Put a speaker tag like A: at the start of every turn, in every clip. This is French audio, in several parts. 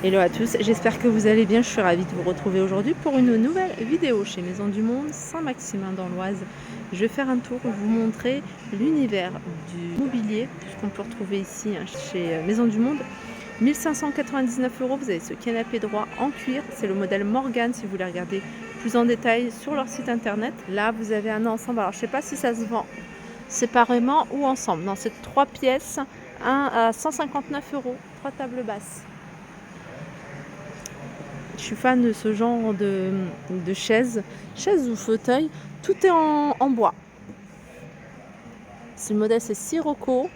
A: Hello à tous, j'espère que vous allez bien. Je suis ravie de vous retrouver aujourd'hui pour une nouvelle vidéo chez Maison du Monde, Saint-Maximin dans l'Oise. Je vais faire un tour pour vous montrer l'univers du mobilier, tout ce qu'on peut retrouver ici chez Maison du Monde. 1599 €, vous avez ce canapé droit en cuir, c'est le modèle Morgane si vous voulez regarder plus en détail sur leur site internet. Là vous avez un ensemble, alors je ne sais pas si ça se vend séparément ou ensemble. Non, c'est 3 pièces, un à 159 €, 3 tables basses. Je suis fan de ce genre de chaises ou fauteuil. Tout est en bois. Le modèle c'est Sirocco.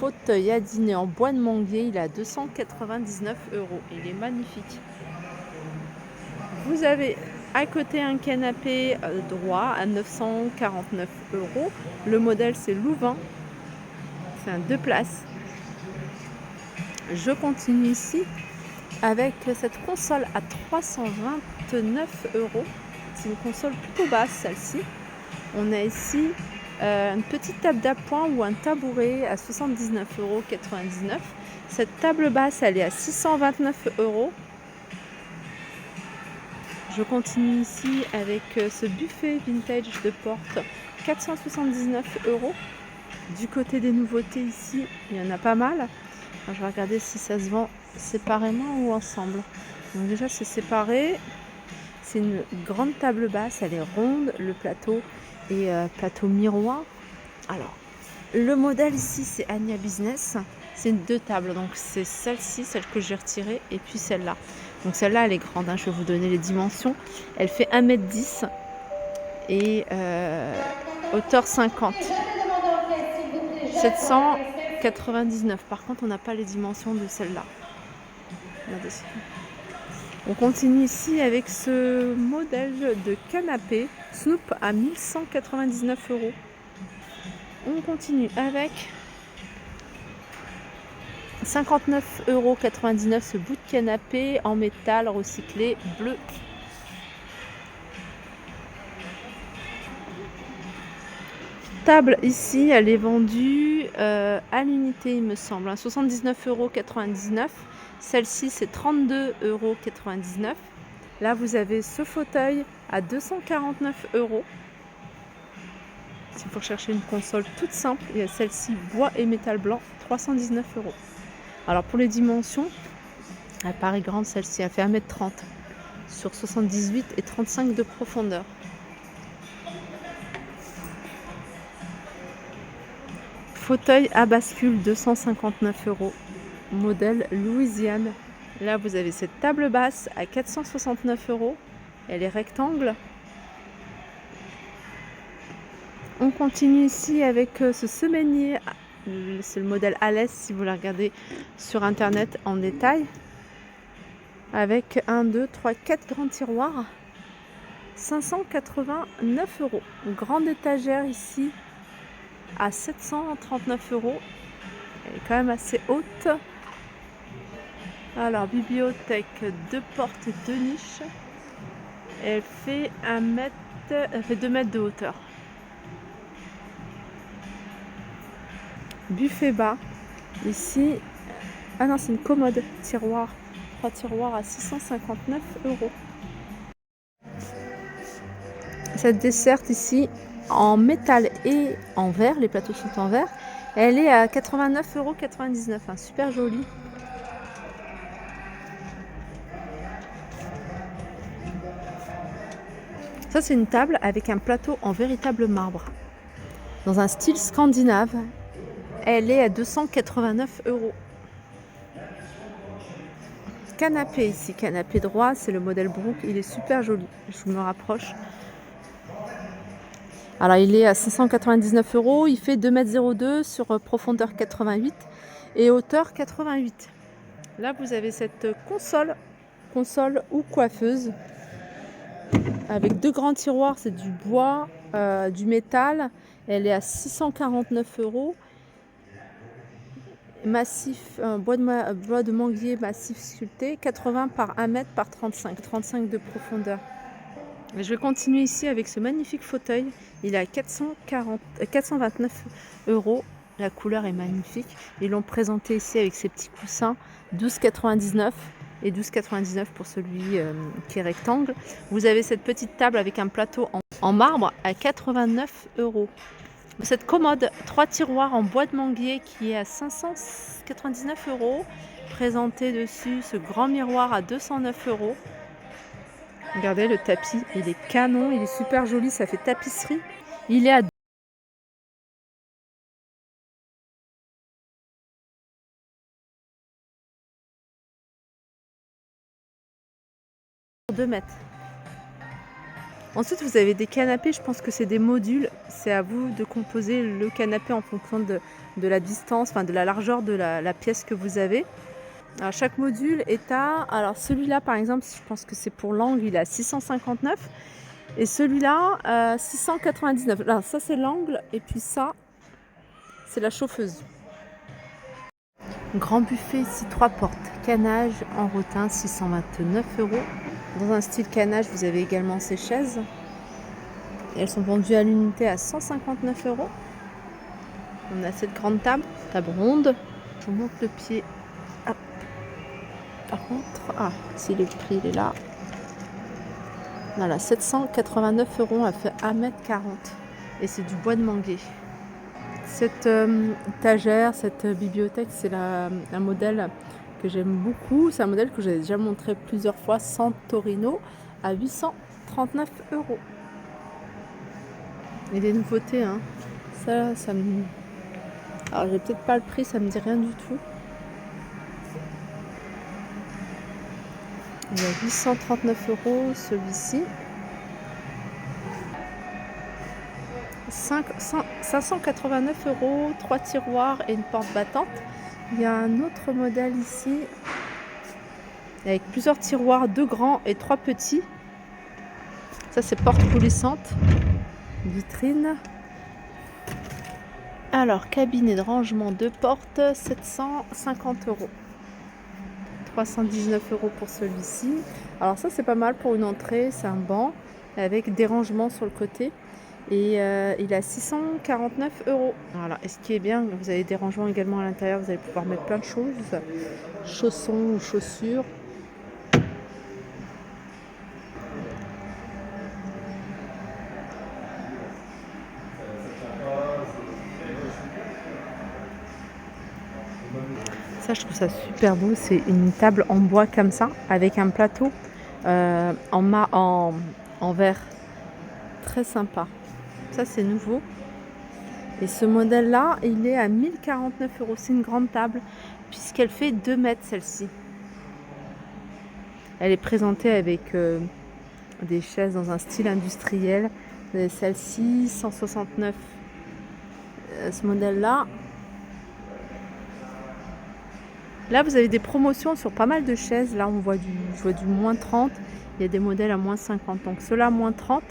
A: Fauteuil à dîner en bois de manguier. Il est à 299 €. Il est magnifique. Vous avez à côté un canapé droit à 949 €. Le modèle c'est Louvain. C'est un 2 places. Je continue ici avec cette console à 329 €. C'est une console plutôt basse celle-ci. On a ici une petite table d'appoint ou un tabouret à 79,99 €. Cette table basse elle est à 629 €. Je continue ici avec ce buffet vintage de porte, 479 €. Du côté des nouveautés ici, il y en a pas mal. Alors, je vais regarder si ça se vend séparément ou ensemble. Donc déjà c'est séparé. C'est une grande table basse, elle est ronde, le plateau est plateau miroir. Alors le modèle ici c'est Ania Business, c'est une 2 tables, donc c'est celle-ci, celle que j'ai retirée, et puis celle-là. Donc celle-là elle est grande, je vais vous donner les dimensions. Elle fait 1,10 m et hauteur 50. 799. Par contre on n'a pas les dimensions de celle-là. On continue ici avec ce modèle de canapé Snoop à 1199 €. On continue avec 59,99 € ce bout de canapé en métal recyclé bleu. Table ici, elle est vendue à l'unité il me semble, 79,99 €. Celle-ci c'est 32,99 €. Là vous avez ce fauteuil à 249 €. Si vous recherchez une console toute simple, il y a celle-ci bois et métal blanc, 319 €. Alors pour les dimensions, elle paraît grande celle-ci, elle fait 1,30 m sur 78 et 35 de profondeur. Fauteuil à bascule, 259 €, modèle Louisiane. Là vous avez cette table basse à 469 €, elle est rectangle. On continue ici avec ce semainier, c'est le modèle Alès si vous la regardez sur internet en détail, avec 1, 2, 3, 4 grands tiroirs, 589 €. Grande étagère ici à 739 €. Elle est quand même assez haute. Alors bibliothèque, 2 portes et 2 niches. Elle fait 2 mètres de hauteur. Buffet bas ici. Ah non, c'est une commode tiroir. 3 tiroirs à 659 €. Cette desserte ici en métal et en verre, les plateaux sont en verre. Elle est à 89,99 €, super jolie. Ça c'est une table avec un plateau en véritable marbre, dans un style scandinave. Elle est à 289 €. Canapé ici, canapé droit, c'est le modèle Brook, il est super joli. Je vous me rapproche. Alors il est à 599 €, il fait 2,02 m sur profondeur 88 et hauteur 88. Là vous avez cette console ou coiffeuse avec 2 grands tiroirs, c'est du bois, du métal. Elle est à 649 €. Massif, bois de manguier massif sculpté, 80 par 1 m par 35 de profondeur. Je vais continuer ici avec ce magnifique fauteuil. Il est à 429 €. La couleur est magnifique. Ils l'ont présenté ici avec ses petits coussins, 12,99 €. et 12,99 pour celui qui est rectangle. Vous avez cette petite table avec un plateau en marbre à 89 €. Cette commode 3 tiroirs en bois de manguier qui est à 599 €. Présenté dessus ce grand miroir à 209 €. Regardez le tapis, il est canon, il est super joli, ça fait tapisserie. Il est à 2 mètres. Ensuite, vous avez des canapés, je pense que c'est des modules. C'est à vous de composer le canapé en fonction de la distance, enfin de la largeur de la pièce que vous avez. Alors, chaque module est à... Alors celui-là, par exemple, je pense que c'est pour l'angle, il est à 659. Et celui-là, 699. Là, ça, c'est l'angle. Et puis ça, c'est la chauffeuse. Grand buffet ici, 3 portes. Canage en rotin, 629 €. Dans un style canage, vous avez également ces chaises. Et elles sont vendues à l'unité à 159 €. On a cette grande table ronde. Je vous montre le pied. Hop. Par contre, si le prix il est là. Voilà, 789 €, elle fait 1,40 m. Et c'est du bois de manguier. Cette étagère, cette bibliothèque, c'est un modèle que j'aime beaucoup. C'est un modèle que j'ai déjà montré plusieurs fois, Santorino, à 839 €. Et des nouveautés, hein. Ça me... Alors, j'ai peut-être pas le prix, ça me dit rien du tout. Il y a 839 € celui-ci. 589 €, 3 tiroirs et une porte battante. Il y a un autre modèle ici avec plusieurs tiroirs, 2 grands et 3 petits. Ça, c'est porte coulissante, vitrine. Alors, cabinet de rangement de porte, 750 €. 319 € pour celui-ci. Alors ça, c'est pas mal pour une entrée. C'est un banc avec des rangements sur le côté. Et il a 649 €. Voilà. Et ce qui est bien, vous avez des rangements également à l'intérieur. Vous allez pouvoir mettre plein de choses, chaussons ou chaussures. Ça, je trouve ça super beau. C'est une table en bois comme ça, avec un plateau en verre. Très sympa. Ça, c'est nouveau. Et ce modèle-là, il est à 1049 €. C'est une grande table, puisqu'elle fait 2 mètres, celle-ci. Elle est présentée avec des chaises dans un style industriel. Celle-ci, 169. Ce modèle-là. Là, vous avez des promotions sur pas mal de chaises. Là, je vois du moins 30. Il y a des modèles à moins 50. Donc, ceux-là, à moins 30.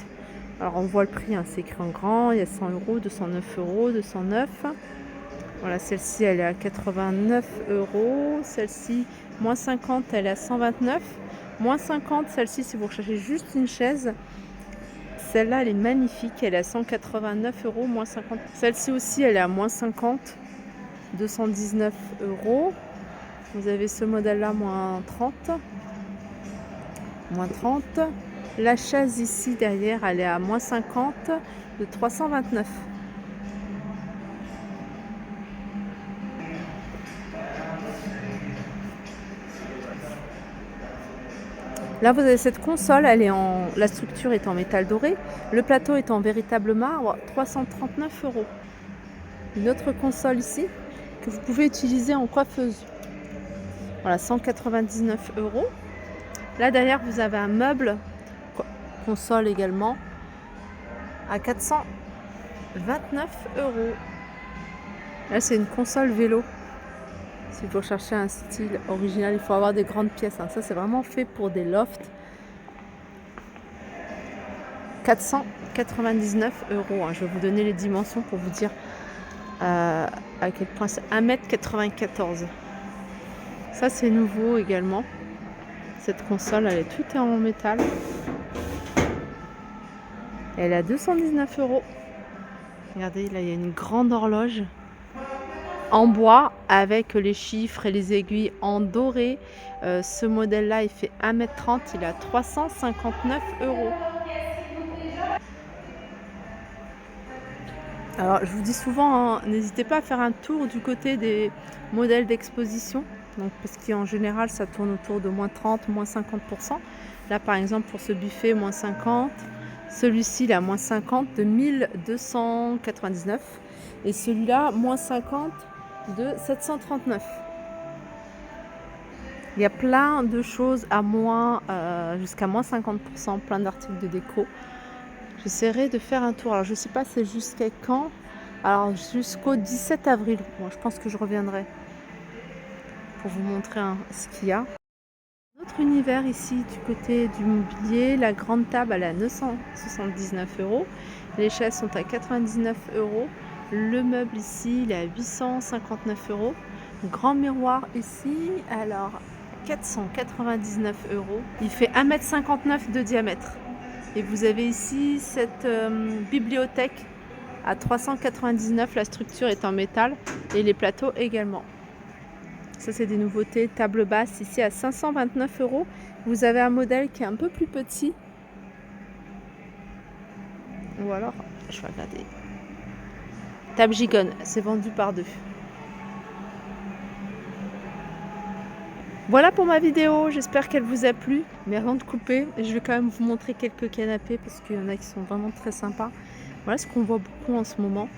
A: Alors, on voit le prix, hein, c'est écrit en grand. Il y a 100 €, 209 €, 209. Voilà, celle-ci, elle est à 89 €. Celle-ci, moins 50, elle est à 129. Moins 50, celle-ci, si vous recherchez juste une chaise. Celle-là, elle est magnifique. Elle est à 189 €, moins 50. Celle-ci aussi, elle est à moins 50. 219 €. Vous avez ce modèle-là, moins 30. Moins 30. La chaise ici, derrière, elle est à moins 50 de 329. Là, vous avez cette console, la structure est en métal doré. Le plateau est en véritable marbre, 339 €. Une autre console ici, que vous pouvez utiliser en coiffeuse. Voilà, 199 €. Là, derrière, vous avez un meuble, console également, à 429 €. Là, c'est une console vélo. Si vous cherchez un style original, il faut avoir des grandes pièces, hein. Ça, c'est vraiment fait pour des lofts. 499 €, hein. Je vais vous donner les dimensions pour vous dire à quel point c'est 1,94 m. Ça, c'est nouveau également. Cette console, tout est en métal. Elle est à 219 €. Regardez, là, il y a une grande horloge en bois avec les chiffres et les aiguilles en doré. Ce modèle-là, il fait 1,30 m, il est à 359 €. Alors, je vous dis souvent, hein, n'hésitez pas à faire un tour du côté des modèles d'exposition. Donc, parce qu'en général, ça tourne autour de moins 30, moins 50%. Là, par exemple, pour ce buffet, moins 50. Celui-ci, il est à moins 50 de 1299. Et celui-là, moins 50 de 739. Il y a plein de choses à moins, jusqu'à moins 50%, plein d'articles de déco. J'essaierai de faire un tour. Alors, je ne sais pas c'est jusqu'à quand. Alors, jusqu'au 17 avril. Bon, je pense que je reviendrai pour vous montrer ce qu'il y a. Notre univers ici, du côté du mobilier, la grande table, elle est à 979 €. Les chaises sont à 99 €. Le meuble ici, il est à 859 €. Grand miroir ici, alors 499 €. Il fait 1,59 m de diamètre. Et vous avez ici cette bibliothèque à 399 €. La structure est en métal et les plateaux également. Ça, c'est des nouveautés. Table basse ici à 529 €. Vous avez un modèle qui est un peu plus petit. Ou alors, je vais regarder. Table gigonne, c'est vendu par deux. Voilà pour ma vidéo, j'espère qu'elle vous a plu. Mais avant de couper, je vais quand même vous montrer quelques canapés parce qu'il y en a qui sont vraiment très sympas. Voilà ce qu'on voit beaucoup en ce moment.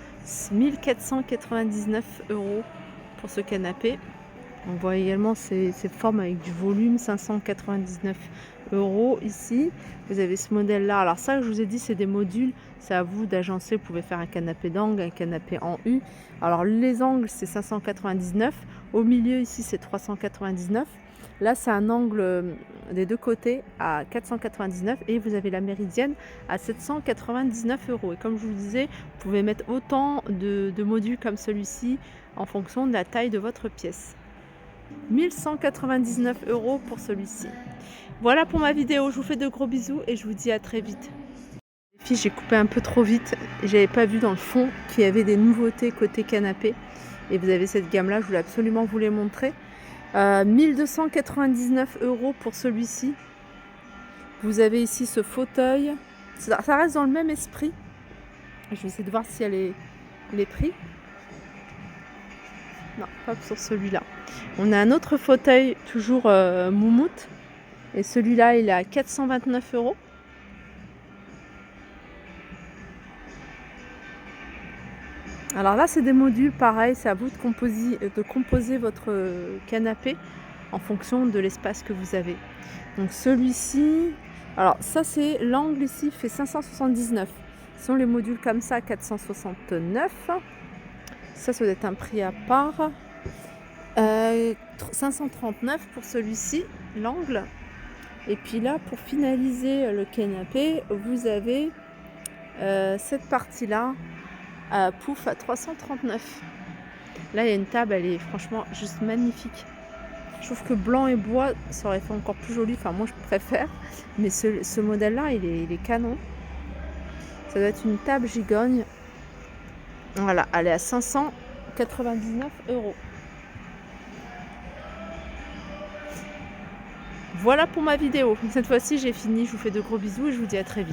A: 1499 € pour ce canapé. On voit également ces formes avec du volume, 599 € ici. Vous avez ce modèle-là. Alors ça, je vous ai dit, c'est des modules. C'est à vous d'agencer. Vous pouvez faire un canapé d'angle, un canapé en U. Alors les angles, c'est 599. Au milieu, ici, c'est 399. Là, c'est un angle des deux côtés à 499 et vous avez la méridienne à 799 €. Et comme je vous disais, vous pouvez mettre autant de modules comme celui-ci en fonction de la taille de votre pièce. 1199 € pour celui-ci. Voilà pour ma vidéo, je vous fais de gros bisous et je vous dis à très vite. Les filles, j'ai coupé un peu trop vite, j'avais pas vu dans le fond qu'il y avait des nouveautés côté canapé. Et vous avez cette gamme là, je voulais absolument vous les montrer. 1299 € pour celui-ci. Vous avez ici ce fauteuil, ça reste dans le même esprit. Je vais essayer de voir s'il y a les prix. Non, pas sur celui-là. On a un autre fauteuil, toujours moumoute. Et celui-là, il est à 429 €. Alors là, c'est des modules, pareil, c'est à vous de composer votre canapé en fonction de l'espace que vous avez. Donc celui-ci, alors ça c'est l'angle ici, fait 579. Ce sont les modules comme ça, 469. Ça doit être un prix à part. 539 pour celui-ci, l'angle. Et puis là, pour finaliser le canapé, vous avez cette partie-là, pouf, à 339. Là, il y a une table, elle est franchement juste magnifique. Je trouve que blanc et bois, ça aurait fait encore plus joli. Enfin, moi, je préfère. Mais ce modèle-là, il est canon. Ça doit être une table gigogne. Voilà, elle est à 599 €. Voilà pour ma vidéo. Cette fois-ci, j'ai fini. Je vous fais de gros bisous et je vous dis à très vite.